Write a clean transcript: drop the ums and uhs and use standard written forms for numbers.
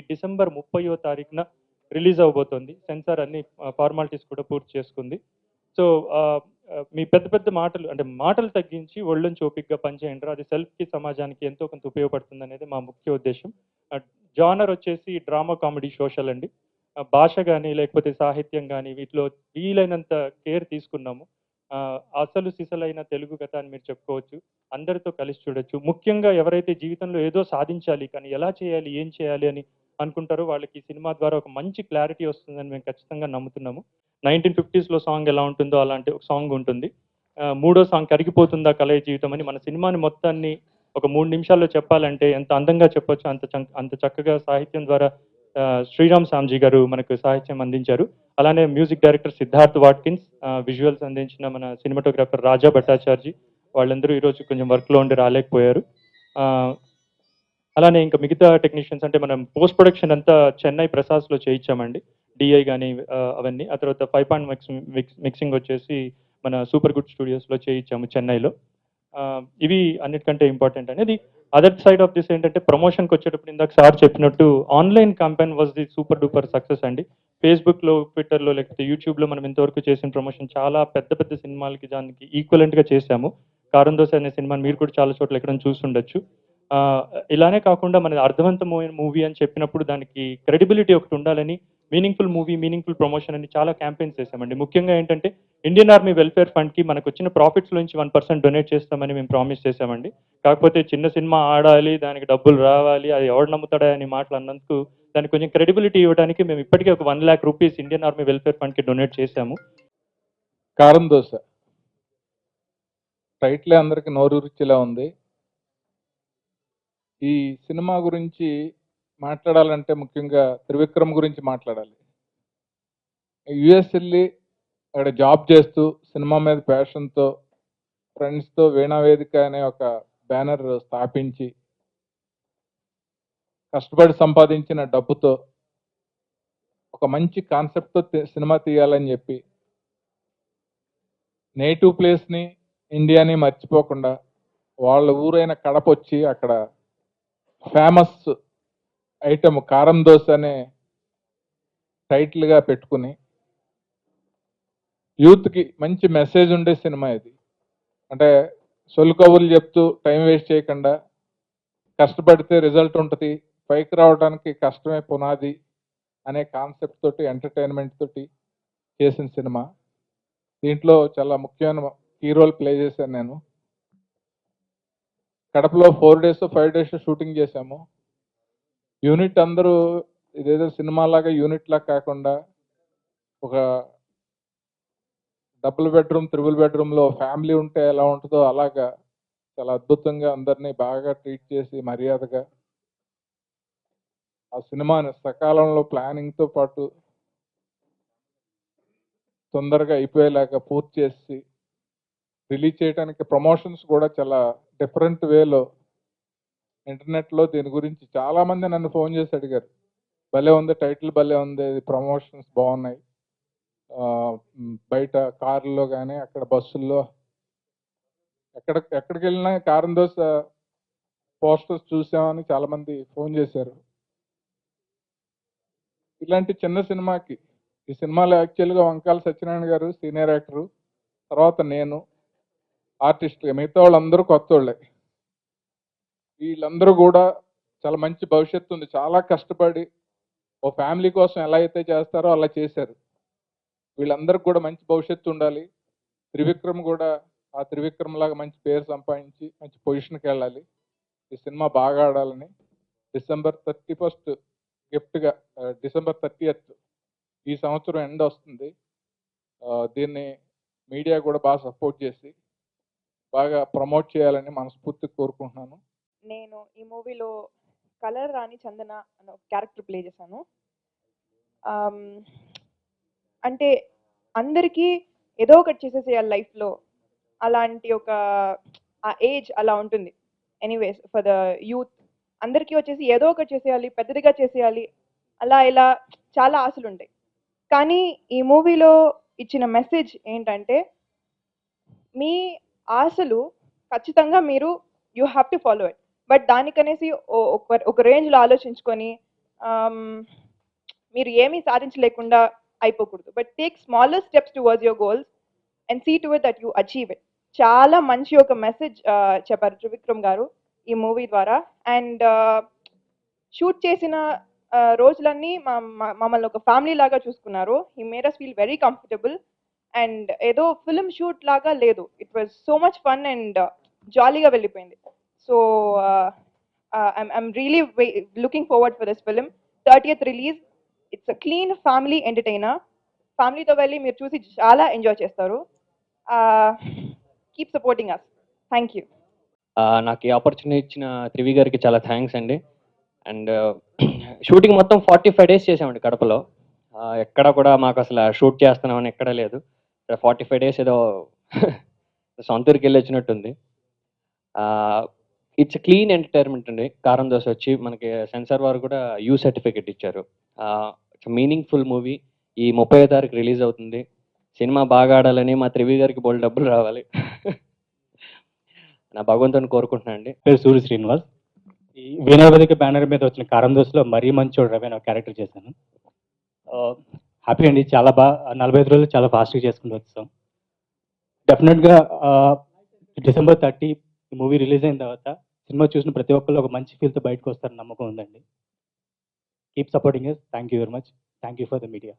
December 30వ తారీఖున release అవ్వబోతోంది. Censor అన్ని formalities కూడా పూర్తి చేసుకుంది. సో మీ పెద్ద పెద్ద మాటలు అంటే మాటలు తగ్గించి ఒళ్ళొంచి ఓపికగా పనిచేయండిరా, అది సెల్ఫ్‌కి, సమాజానికి ఎంతో కొంత ఉపయోగపడుతుందనేది మా ముఖ్య ఉద్దేశ్యం. జానర్ వచ్చేసి డ్రామా, కామెడీ, సోషల్ అండి. భాష గాని, లేకపోతే సాహిత్యం గాని వీటిలో వీలైనంత కేర్ తీసుకున్నాము. అసలు సిసలైన తెలుగు కథ అని మీరు చెప్పుకోవచ్చు. అందరితో కలిసి చూడొచ్చు. ముఖ్యంగా ఎవరైతే జీవితంలో ఏదో సాధించాలి, కానీ ఎలా చేయాలి, ఏం చేయాలి అని అనుకుంటారో వాళ్ళకి ఈ సినిమా ద్వారా ఒక మంచి క్లారిటీ వస్తుందని మేము ఖచ్చితంగా నమ్ముతున్నాము. 1950స్‌లో సాంగ్ ఎలా ఉంటుందో అలాంటి ఒక సాంగ్ ఉంటుంది. మూడో సాంగ్ 'కరిగిపోతుందా కలయి జీవితం' అని మన సినిమాని మొత్తాన్ని ఒక 3 నిమిషాల్లో చెప్పాలంటే ఎంత అందంగా చెప్పొచ్చో అంత చక్కగా సాహిత్యం ద్వారా శ్రీరామ్ సామ్‌జీ గారు మనకు సాహిత్యం అందించారు. అలానే music director Siddharth Watkins, visuals అందించిన మన సినిమాటోగ్రాఫర్ రాజా భట్టాచార్జీ వాళ్ళందరూ ఈరోజు కొంచెం వర్క్‌లో ఉండి రాలేకపోయారు. ఆహ్, అలానే ఇంకా మిగతా టెక్నీషియన్స్ అంటే మనం పోస్ట్ ప్రొడక్షన్ అంతా చెన్నై ప్రసాద్‌లో చేయించామండి. డీఐ గాని అవన్నీ. ఆ తర్వాత 5 పాయింట్ మిక్సింగ్ వచ్చేసి మన సూపర్ గుడ్ స్టూడియోస్‌లో చేయించాము చెన్నైలో. ఇవి అన్నిటికంటే ఇంపార్టెంట్ అనేది. అదర్ సైడ్ ఆఫ్ దిస్ ఏంటంటే ప్రమోషన్‌కొచ్చేటప్పుడు ఇందాక సార్ చెప్పినట్టు online campaign was the super duper success అండి. ఫేస్‌బుక్‌లో, ట్విట్టర్‌లో లేకపోతే యూట్యూబ్‌లో మనం ఇంతవరకు చేసిన ప్రమోషన్ చాలా పెద్ద పెద్ద సినిమాలకి దానికి ఈక్వలెంట్‌గా చేశాము. 'కారం దోస' అనే సినిమాని మీరు కూడా చాలా చోట్ల ఎక్కడైనా చూసుండొచ్చు. ఆహ్, ఇలానే కాకుండా మనది అర్థవంతమైన మూవీ అని చెప్పినప్పుడు దానికి క్రెడిబిలిటీ ఒకటి ఉండాలని మీనింగ్‌ఫుల్ మూవీ, మీనింగ్‌ఫుల్ ప్రమోషన్ అని చాలా క్యాంపెయిన్స్ చేశామండి. ముఖ్యంగా ఏంటంటే ఇండియన్ ఆర్మీ వెల్ఫేర్ ఫండ్‌కి మనకొచ్చిన ప్రాఫిట్స్‌లోంచి 1% డొనేట్ చేస్తామని మేము ప్రామిస్ చేశామండి. కాకపోతే చిన్న సినిమా ఆడాలి, దానికి డబ్బులు రావాలి, అది ఎవడు నమ్ముతాడా అని మాటలు అన్నందుకు దానికి కొంచెం క్రెడిబిలిటీ ఇవ్వడానికి మేము ఇప్పటికే ఒక ₹1,00,000 ఇండియన్ ఆర్మీ వెల్ఫేర్ ఫండ్‌కి డొనేట్ చేశాము. కారం దోశ టైటిలే అందరికి నోరూరిచ్చేలా ఉంది. ఈ సినిమా గురించి మాట్లాడాలంటే ముఖ్యంగా త్రివిక్రమ్ గురించి మాట్లాడాలి. యుఎస్ వెళ్ళి అక్కడ జాబ్ చేస్తూ సినిమా మీద ప్యాషన్తో ఫ్రెండ్స్తో వీణా వేదిక అనే ఒక బ్యానర్ స్థాపించి కష్టపడి సంపాదించిన డబ్బుతో ఒక మంచి కాన్సెప్ట్తో సినిమా తీయాలని చెప్పి నేటివ్ ప్లేస్ని, ఇండియాని మర్చిపోకుండా వాళ్ళ ఊరైన కడప వచ్చి అక్కడ ఫేమస్ ఐటమ్ కారం దోశ అనే టైటిల్గా పెట్టుకుని యూత్కి మంచి మెసేజ్ ఉండే సినిమా ఇది. అంటే సొల్లు కబుర్లు చెప్తూ టైం వేస్ట్ చేయకుండా కష్టపడితే రిజల్ట్ ఉంటుంది, పైకి రావడానికి కష్టమే పునాది అనే కాన్సెప్ట్ తోటి ఎంటర్టైన్మెంట్ తోటి చేసిన సినిమా. దీంట్లో చాలా ముఖ్యమైన హీరోలు ప్లే చేశాను నేను. కడపలో 4 days 5 days షూటింగ్ చేశాము. యూనిట్ అందరూ ఇదేదో సినిమాలాగా యూనిట్ లాగా కాకుండా ఒక డబుల్ బెడ్రూమ్, త్రిబుల్ బెడ్రూమ్లో ఫ్యామిలీ ఉంటే ఎలా ఉంటుందో అలాగా చాలా అద్భుతంగా అందరినీ బాగా ట్రీట్ చేసి మర్యాదగా ఆ సినిమాని సకాలంలో ప్లానింగ్తో పాటు తొందరగా అయిపోయేలాగా పూర్తి చేసి రిలీజ్ చేయడానికి ప్రమోషన్స్ కూడా చాలా డిఫరెంట్ వేలో ఇంటర్నెట్లో దీని గురించి చాలామంది నన్ను ఫోన్ చేసి అడిగారు, భలే ఉంది, టైటిల్ భలే ఉంది, ప్రమోషన్స్ బాగున్నాయి, బయట కార్లో కానీ అక్కడ బస్సుల్లో ఎక్కడికి వెళ్ళినా కారం దోశ పోస్టర్స్ చూసామని చాలామంది ఫోన్ చేశారు. ఇలాంటి చిన్న సినిమాకి ఈ సినిమాలో యాక్చువల్గా వంకాల సత్యనారాయణ గారు సీనియర్ యాక్టరు, తర్వాత నేను ఆర్టిస్ట్గా, మిగతా వాళ్ళందరూ కొత్త వాళ్ళే. వీళ్ళందరూ కూడా చాలా మంచి భవిష్యత్తు ఉంది, చాలా కష్టపడి ఓ ఫ్యామిలీ కోసం ఎలా అయితే చేస్తారో అలా చేశారు. వీళ్ళందరికీ కూడా మంచి భవిష్యత్తు ఉండాలి. త్రివిక్రమ్ కూడా ఆ త్రివిక్రమ్ లాగా మంచి పేరు సంపాదించి మంచి పొజిషన్కి వెళ్ళాలి. ఈ సినిమా బాగా ఆడాలని డిసెంబర్ 31 గిఫ్ట్గా, డిసెంబర్ 30th ఈ సంవత్సరం ఎండ్ వస్తుంది. దీన్ని మీడియా కూడా బాగా సపోర్ట్ చేసి బాగా ప్రమోట్ చేయాలని మనస్ఫూర్తిగా కోరుకుంటున్నాను. నేను ఈ మూవీలో కలర్ రాణి చందన అనే ఒక క్యారెక్టర్ ప్లే చేశాను. అంటే అందరికీ ఏదో ఒకటి చేసేసేయాలి లైఫ్లో, అలాంటి ఒక ఆ ఏజ్ అలా ఉంటుంది. ఎనీవేస్ ఫర్ ద యూత్ అందరికీ వచ్చేసి ఏదో ఒకటి చేసేయాలి, పెద్దదిగా చేసేయాలి, అలా ఇలా చాలా ఆశలు ఉంటాయి. కానీ ఈ మూవీలో ఇచ్చిన మెసేజ్ ఏంటంటే, మీ ఆశలు ఖచ్చితంగా మీరు you have to follow it. But దానికనేసి ఒక రేంజ్లో ఆలోచించుకొని మీరు ఏమీ సాధించలేకుండా అయిపోకూడదు, but take smaller steps towards your goals and see to it that you achieve it. చాలా మంచి ఒక మెసేజ్ చెప్పారు త్రివిక్రమ్ గారు ఈ మూవీ ద్వారా. అండ్ షూట్ చేసిన రోజులన్నీ మమ్మల్ని ఒక ఫ్యామిలీ లాగా చూసుకున్నారు. He made us feel very comfortable and ఏదో ఫిల్మ్ షూట్ లాగా లేదు. It was so much fun and జాలీగా వెళ్ళిపోయింది. So I'm really looking forward for this film. 30th release. It's a clean family entertainer. ఫ్యామిలీతో వెళ్ళి మీరు చూసి చాలా ఎంజాయ్ చేస్తారు. Keep supporting us. Thank you. నాకు ఈ ఆపర్చునిటీ ఇచ్చిన త్రివి గారికి చాలా థ్యాంక్స్ అండి. అండ్ షూటింగ్ మొత్తం 45 days చేసామండి కడపలో. ఎక్కడ కూడా మాకు అసలు షూట్ చేస్తున్నామని ఎక్కడ లేదు. 45 days ఏదో సొంతూరుకి వెళ్ళి వచ్చినట్టుంది. ఇట్స్ క్లీన్ ఎంటర్టైన్మెంట్ అండి. కారం దోశ వచ్చి మనకి సెన్సార్ వారు కూడా యూ సర్టిఫికెట్ ఇచ్చారు. It's meaningful movie. ఈ 30వ తారీఖు రిలీజ్ అవుతుంది. సినిమా బాగా ఆడాలని మా త్రివి గారికి బోల్డ్ డబ్బులు రావాలి నా భగవంతుని కోరుకుంటున్నాను అండి. పేరు సూర్య శ్రీనివాస్. ఈ వీణావేదిక బ్యానర్ మీద వచ్చిన కారం దోశలో మరీ మంచోడు రవి అనే క్యారెక్టర్ చేశాను. హ్యాపీ అండి. చాలా బాగా 45 రోజులు చాలా ఫాస్ట్గా చేసుకుంటూ వచ్చాం. డెఫినెట్గా December 30 ఈ మూవీ రిలీజ్ అయిన తర్వాత సినిమా చూసిన ప్రతి ఒక్కళ్ళు ఒక మంచి ఫీల్తో బయటకు వస్తారని నమ్మకం ఉందండి. Keep supporting us. Thank you very much. Thank you for the media.